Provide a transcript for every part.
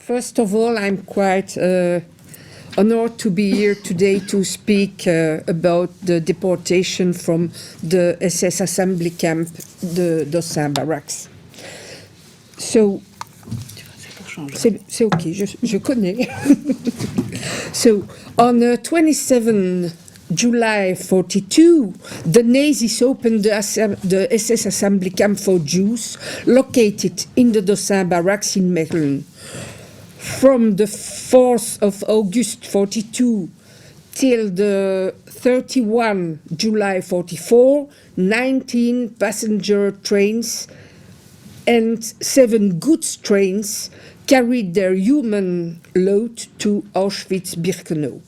First of all, I'm quite honored to be here today to speak about the deportation from the SS assembly camp, the Dossin barracks. So, c'est okay, je connais. So, on 27 July 42, the Nazis opened the SS assembly camp for Jews located in the Dossin barracks in Mechelen. From the 4th of August 42 till the 31 July 44, 19 passenger trains and 7 goods trains carried their human load to AuschwitzBirkenau.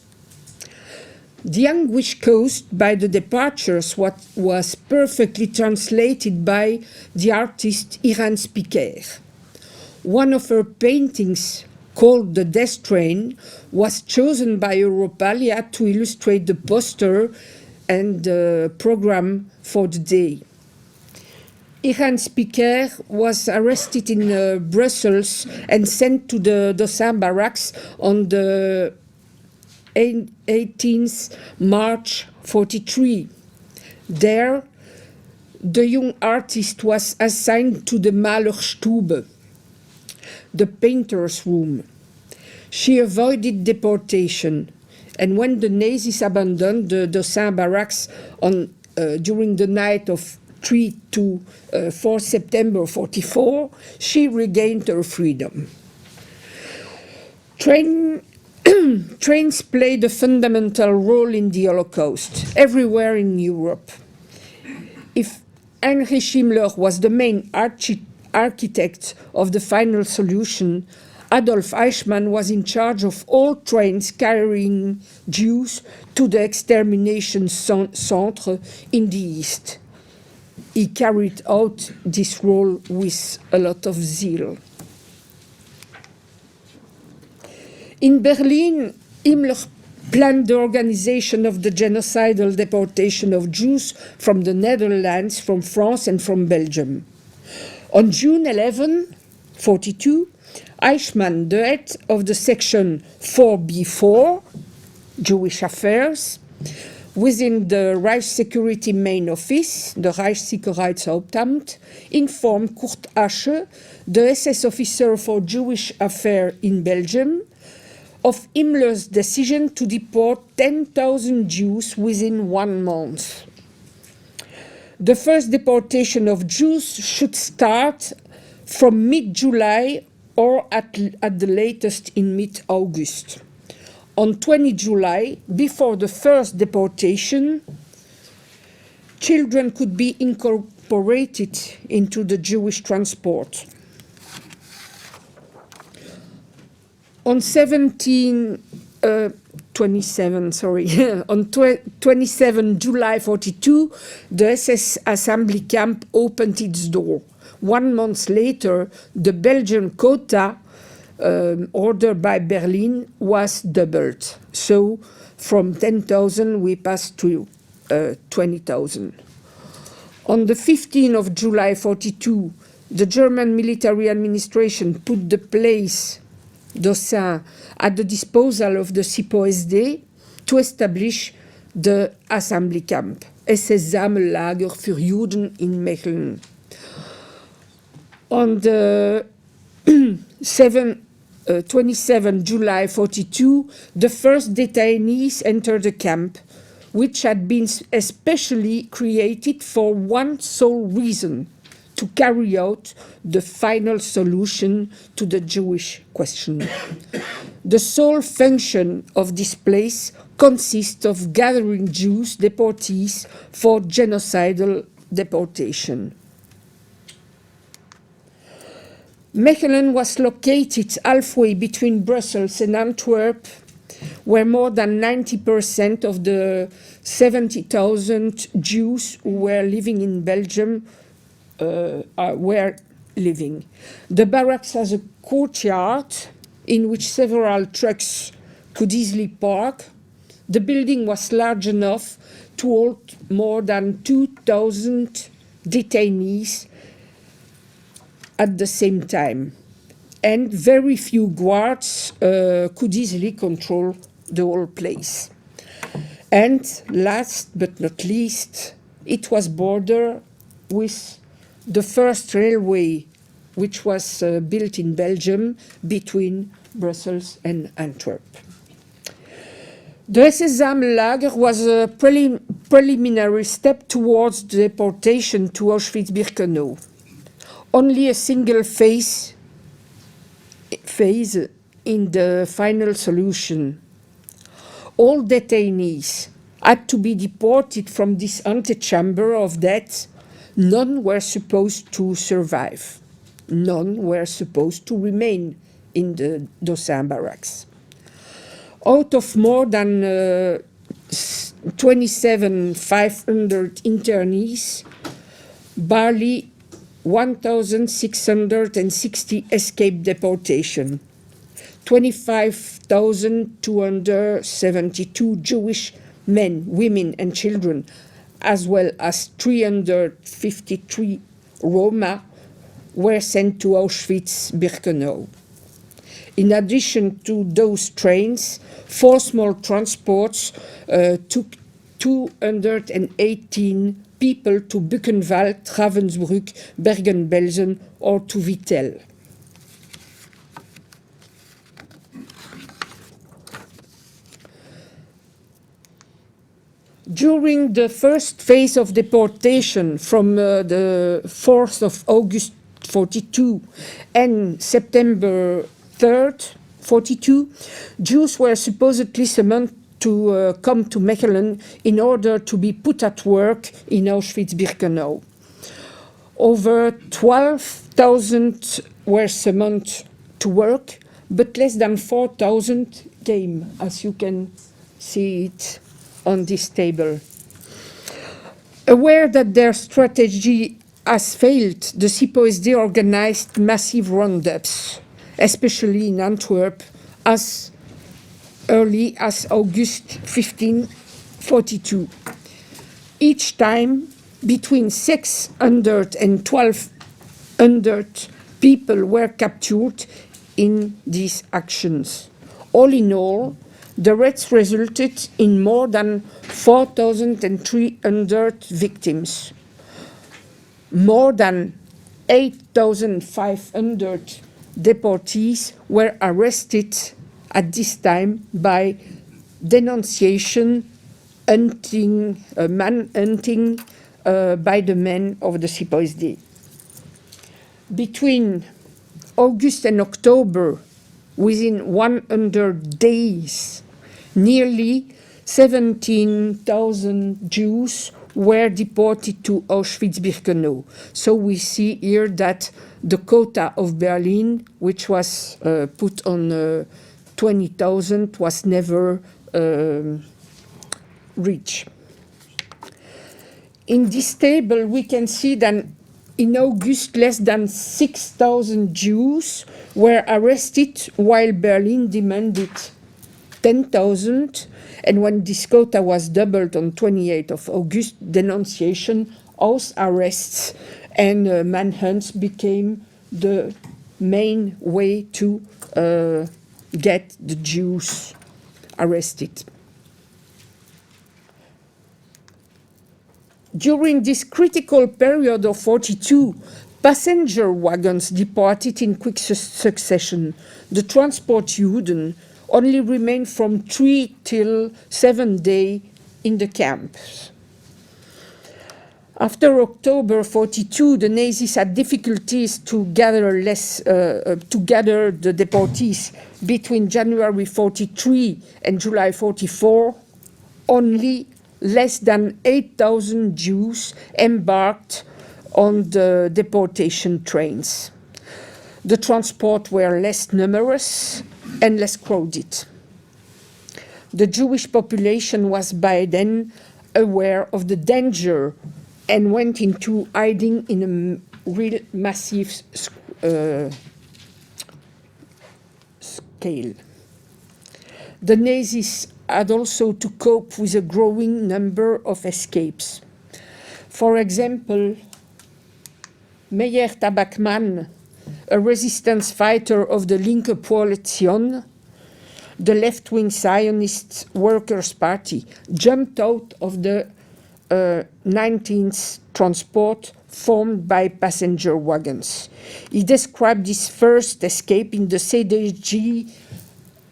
The anguish caused by the departures was perfectly translated by the artist Laurence Schram. One of her paintings, called The Death Train, was chosen by EUROPALIA to illustrate the poster and the program for the day. Laurence Schram was arrested in Brussels and sent to the Dossin barracks on the 18th March 43. There, the young artist was assigned to the Malerstube, the painter's room. She avoided deportation, and when the Nazis abandoned the Dossin barracks during the night of 3 to 4 September 44, she regained her freedom. Trains played a fundamental role in the Holocaust, everywhere in Europe. If Heinrich Himmler was the main architect of the final solution, Adolf Eichmann was in charge of all trains carrying Jews to the extermination centre in the East. He carried out this role with a lot of zeal. In Berlin, Himmler planned the organization of the genocidal deportation of Jews from the Netherlands, from France, and from Belgium. On June 11, 42, Eichmann, the head of the section 4B4, Jewish Affairs, within the Reich Security Main Office, the Reichssicherheitshauptamt, informed Kurt Asche, the SS officer for Jewish Affairs in Belgium, of Himmler's decision to deport 10,000 Jews within 1 month. The first deportation of Jews should start from mid-July or at the latest in mid-August. On 20 July, before the first deportation, children could be incorporated into the Jewish transport. On 27 July 42, the SS assembly camp opened its door. 1 month later, the Belgian quota ordered by Berlin was doubled. So from 10,000 we passed to 20,000. On the 15th of July 42, the German military administration put the place Dossin at the disposal of the SIPO-SD to establish the assembly camp, SS Sammellager für Juden in Mechelen. On the 27 July 42, the first detainees entered the camp, which had been especially created for one sole reason: to carry out the final solution to the Jewish question. The sole function of this place consists of gathering Jews, deportees, for genocidal deportation. Mechelen was located halfway between Brussels and Antwerp, where more than 90% of the 70,000 Jews who were living in Belgium were living. The barracks has a courtyard in which several trucks could easily park. The building was large enough to hold more than 2,000 detainees at the same time. and very few guards could easily control the whole place. And last but not least, it was bordered with the first railway, which was built in Belgium between Brussels and Antwerp. The SS-Lager was a preliminary step towards deportation to AuschwitzBirkenau. Only a single phase in the final solution. All detainees had to be deported from this antechamber of death. None were supposed to survive. None were supposed to remain in the Dossin barracks. Out of more than 27,500 internees, barely 1,660 escaped deportation. 25,272 Jewish men, women, and children, as well as 353 Roma, were sent to AuschwitzBirkenau. In addition to those trains, 4 small transports took 218 people to Buchenwald, Ravensbrück, Bergen-Belsen, or to Vittel. During the first phase of deportation from the 4th of August 42 and September 3rd, 42, Jews were supposedly summoned to come to Mechelen in order to be put at work in Auschwitz-Birkenau. Over 12,000 were summoned to work, but less than 4,000 came, as you can see it on this table. Aware that their strategy has failed, the CPOSD organized massive roundups, especially in Antwerp, as early as August 1542. Each time, between 600 and 1,200 people were captured in these actions. All in all, the raids resulted in more than 4,300 victims. More than 8,500 deportees were arrested at this time by denunciation, manhunting by the men of the CPOSD. Between August and October, within 100 days, nearly 17,000 Jews were deported to Auschwitz-Birkenau. So we see here that the quota of Berlin, which was put on 20,000, was never reached. In this table, we can see that in August, less than 6,000 Jews were arrested, while Berlin demanded 10,000. And when this quota was doubled on 28th of August, denunciation, house arrests, and manhunts became the main way to get the Jews arrested. During this critical period of 42, passenger wagons departed in quick succession. The transport Juden only remained from 3 till 7 days in the camps. After October 42, the Nazis had difficulties to gather the deportees. Between January 43 and July 44, only less than 8,000 Jews embarked on the deportation trains. The transports were less numerous and less crowded. The Jewish population was by then aware of the danger and went into hiding in a real massive scale. The Nazis had also to cope with a growing number of escapes. For example, Meyer Tabakman a resistance fighter of the Linke Koalition, the left-wing Zionist Workers' Party, jumped out of the 19th transport formed by passenger wagons. He described his first escape in the CDG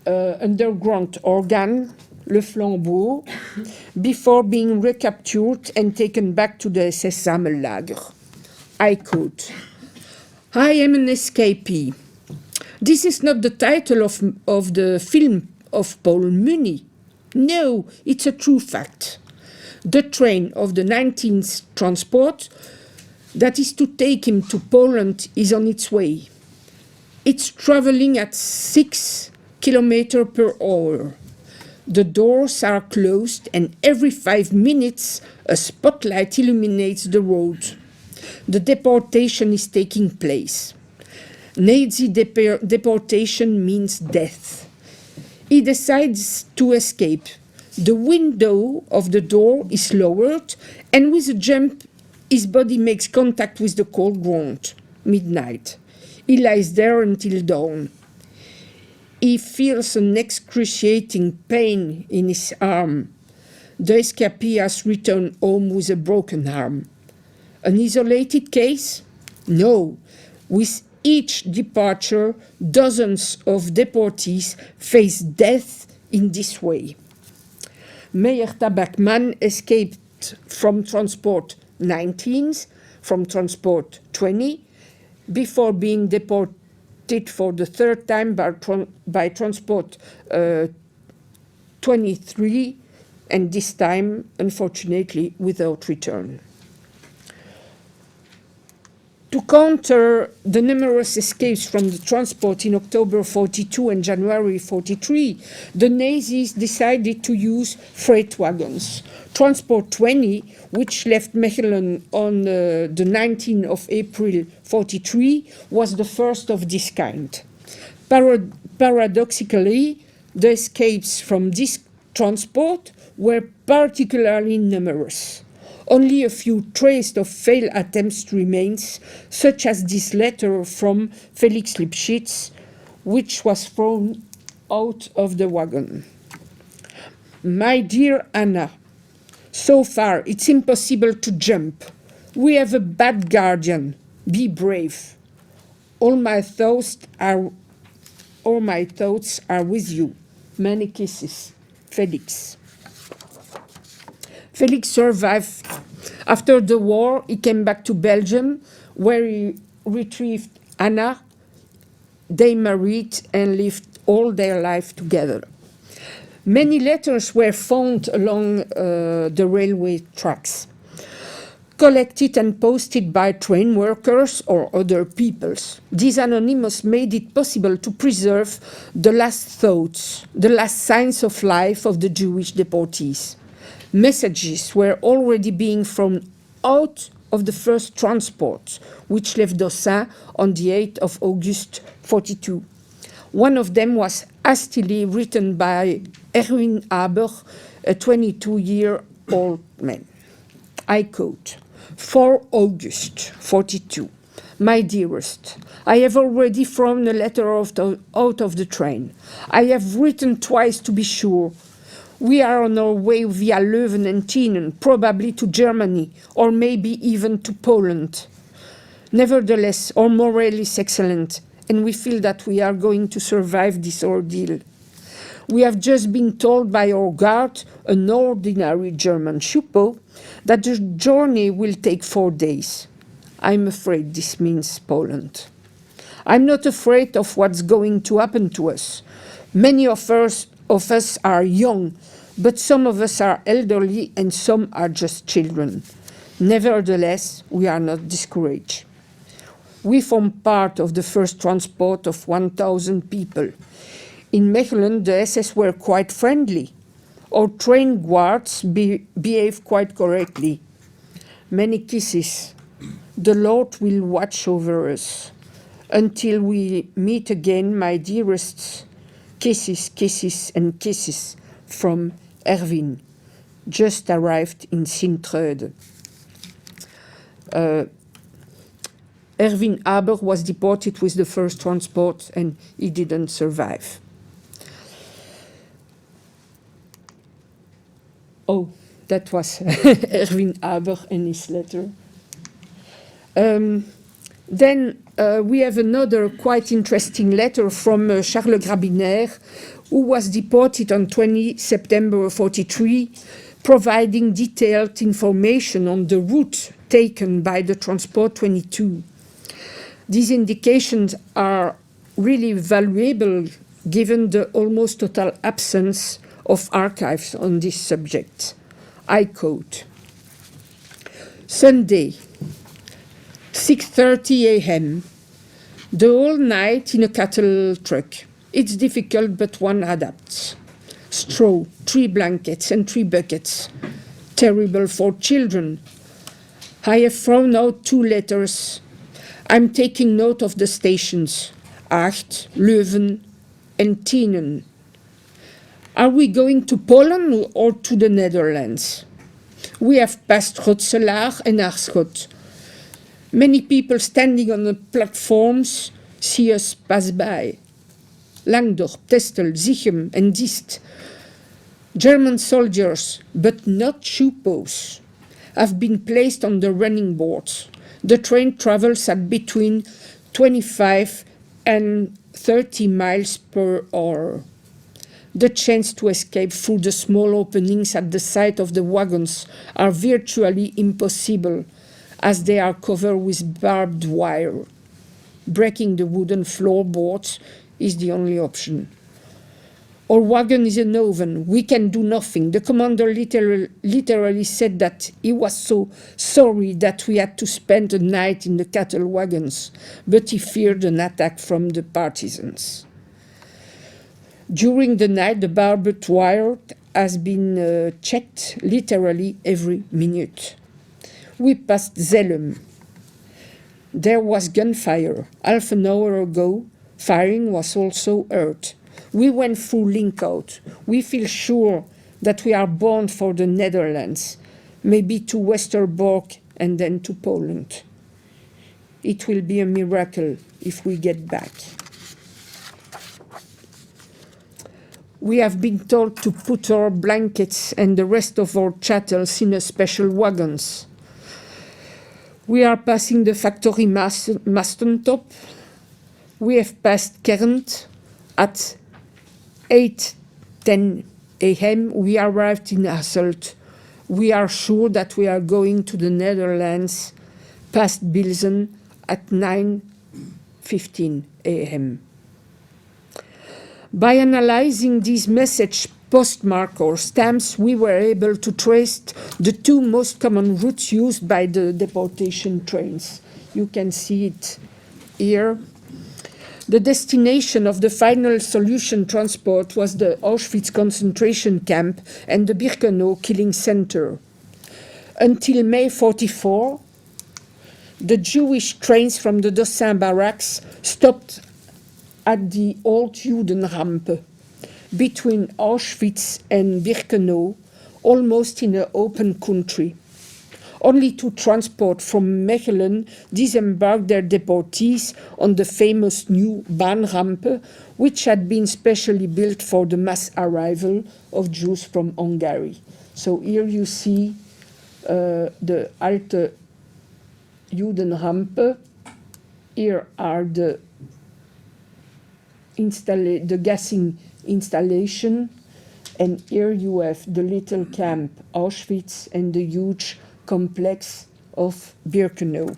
underground organ, Le Flambeau, before being recaptured and taken back to the SS Sammellager. I quote, "I am an escapee. This is not the title of the film of Paul Muni. No, it's a true fact. The train of the 19th transport that is to take him to Poland is on its way. It's traveling at 6 kilometers per hour. The doors are closed and every 5 minutes a spotlight illuminates the road. The deportation is taking place. Nazi deportation means death. He decides to escape. The window of the door is lowered, and with a jump, his body makes contact with the cold ground. Midnight. He lies there until dawn. He feels an excruciating pain in his arm. The escapee has returned home with a broken arm. An isolated case? No. With each departure, dozens of deportees face death in this way. Meyer Tabakman escaped from transport 19, from transport 20, before being deported for the third time by transport 23, and this time, unfortunately, without return. To counter the numerous escapes from the transport in October 42 and January 43, the Nazis decided to use freight wagons. Transport 20, which left Mechelen on the 19th of April 43, was the first of this kind. Paradoxically, the escapes from this transport were particularly numerous. Only a few traces of failed attempts remains, such as this letter from Felix Lipschitz, which was thrown out of the wagon. My dear Anna, so far it's impossible to jump. We have a bad guardian. Be brave. All my thoughts are with you. Many kisses. Felix. Felix survived. After the war, he came back to Belgium, where he retrieved Anna. They married and lived all their life together. Many letters were found along the railway tracks, collected and posted by train workers or other peoples. These anonymous made it possible to preserve the last thoughts, the last signs of life of the Jewish deportees. Messages were already being thrown out of the first transport, which left Dossin on the 8th of August 42. One of them was hastily written by Erwin Aber, a 22-year-old man. I quote, "4 August 42. My dearest, I have already thrown a letter out of the train. I have written twice to be sure. We are on our way via Leuven and Tienen, probably to Germany, or maybe even to Poland. Nevertheless, our morale is excellent, and we feel that we are going to survive this ordeal. We have just been told by our guard, an ordinary German Schupo, that the journey will take 4 days. I'm afraid this means Poland. I'm not afraid of what's going to happen to us. Many of us are young, but some of us are elderly and some are just children. Nevertheless, we are not discouraged. We form part of the first transport of 1,000 people. In Mechelen, the SS were quite friendly. Our train guards behave quite correctly. Many kisses. The Lord will watch over us. Until we meet again, my dearest, kisses, kisses, and kisses from Erwin, just arrived in Sint-Truiden." Erwin Haber was deported with the first transport and he didn't survive. Oh, that was Erwin Haber and his letter. Then we have another quite interesting letter from Charles Grabiner, who was deported on 20 September 43, providing detailed information on the route taken by the Transport 22. These indications are really valuable given the almost total absence of archives on this subject. I quote, Sunday, 6:30 a.m., the whole night in a cattle truck. It's difficult, but one adapts. Straw, 3 blankets and 3 buckets. Terrible for children. I have thrown out 2 letters. I'm taking note of the stations. Acht, Leuven, and Tienen. Are we going to Poland or to the Netherlands? We have passed Rotselaar and Aarschot. Many people standing on the platforms see us pass by. Langdorp, Testel, Zichem, and Diest. German soldiers, but not Chupos, have been placed on the running boards. The train travels at between 25 and 30 miles per hour. The chance to escape through the small openings at the side of the wagons are virtually impossible, as they are covered with barbed wire. Breaking the wooden floorboards is the only option. Our wagon is an oven. We can do nothing. The commander literally said that he was so sorry that we had to spend the night in the cattle wagons, but he feared an attack from the partisans. During the night, the barbed wire has been checked literally every minute. We passed Zellum. There was gunfire. Half an hour ago, firing was also heard. We went through Linkout. We feel sure that we are bound for the Netherlands, maybe to Westerbork and then to Poland. It will be a miracle if we get back. We have been told to put our blankets and the rest of our chattels in a special wagons. We are passing the factory Mastentop. We have passed Kernt. At 8:10 a.m. we arrived in Hasselt. We are sure that we are going to the Netherlands past Bilzen at 9:15 a.m. By analyzing these message postmark or stamps, we were able to trace the 2 most common routes used by the deportation trains. You can see it here. The destination of the final solution transport was the Auschwitz concentration camp and the Birkenau killing center. Until May 44, the Jewish trains from the Dossin barracks stopped at the old Judenrampe between Auschwitz and Birkenau, almost in an open country. Only 2 transports from Mechelen disembarked their deportees on the famous new Bahnrampe, which had been specially built for the mass arrival of Jews from Hungary. So here you see the Alte Judenrampe. Here are the gassing installation, and here you have the little camp Auschwitz and the huge complex of Birkenau.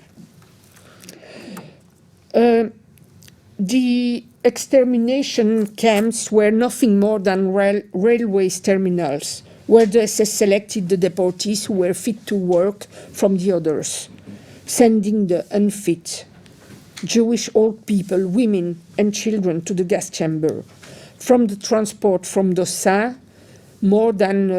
The extermination camps were nothing more than railways terminals, where the SS selected the deportees who were fit to work from the others, sending the unfit, Jewish old people, women and children to the gas chamber. From the transport from Dossin, more than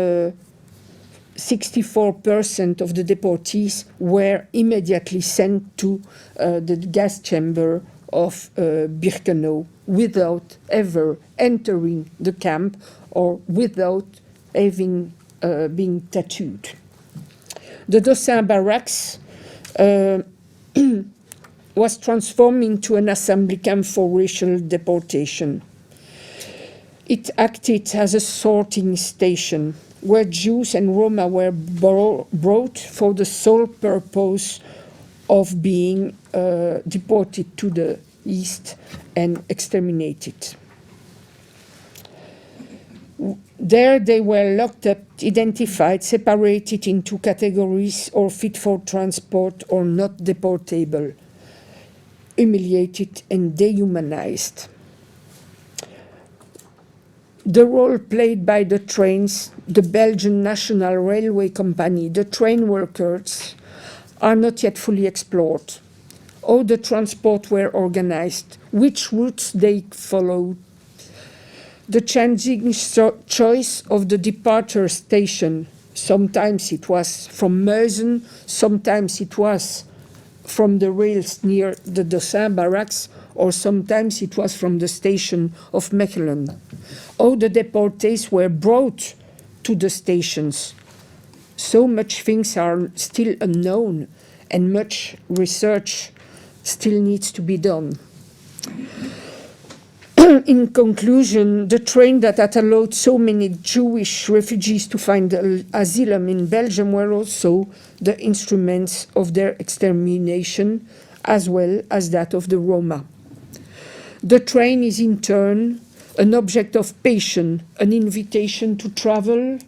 64% of the deportees were immediately sent to the gas chamber of Birkenau without ever entering the camp or without having been tattooed. The Dossin barracks was transformed into an assembly camp for racial deportation. It acted as a sorting station where Jews and Roma were brought for the sole purpose of being deported to the east and exterminated. There they were locked up, identified, separated into categories or fit for transport or not deportable, humiliated and dehumanized. The role played by the trains, the Belgian National Railway Company, the train workers are not yet fully explored. How the transport were organized, which routes they followed, the changing choice of the departure station. Sometimes it was from Mechelen, sometimes it was from the rails near the Dossin barracks, or sometimes it was from the station of Mechelen. How the deportees were brought to the stations. So much things are still unknown, and much research still needs to be done. In conclusion, the train that had allowed so many Jewish refugees to find asylum in Belgium were also the instruments of their extermination, as well as that of the Roma. The train is in turn an object of passion, an invitation to travel,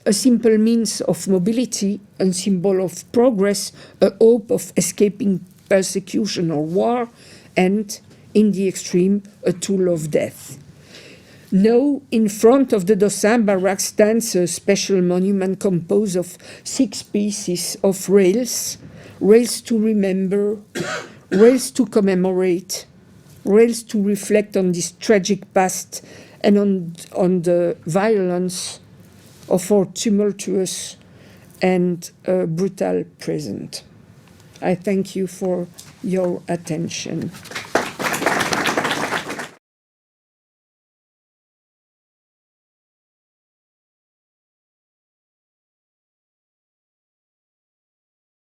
a simple means of mobility, a symbol of progress, a hope of escaping persecution or war, and, in the extreme, a tool of death. Now, in front of the Dossin barracks stands a special monument composed of 6 pieces of rails, rails to remember, rails to commemorate, rails to reflect on this tragic past and on the violence of our tumultuous and brutal present. I thank you for your attention.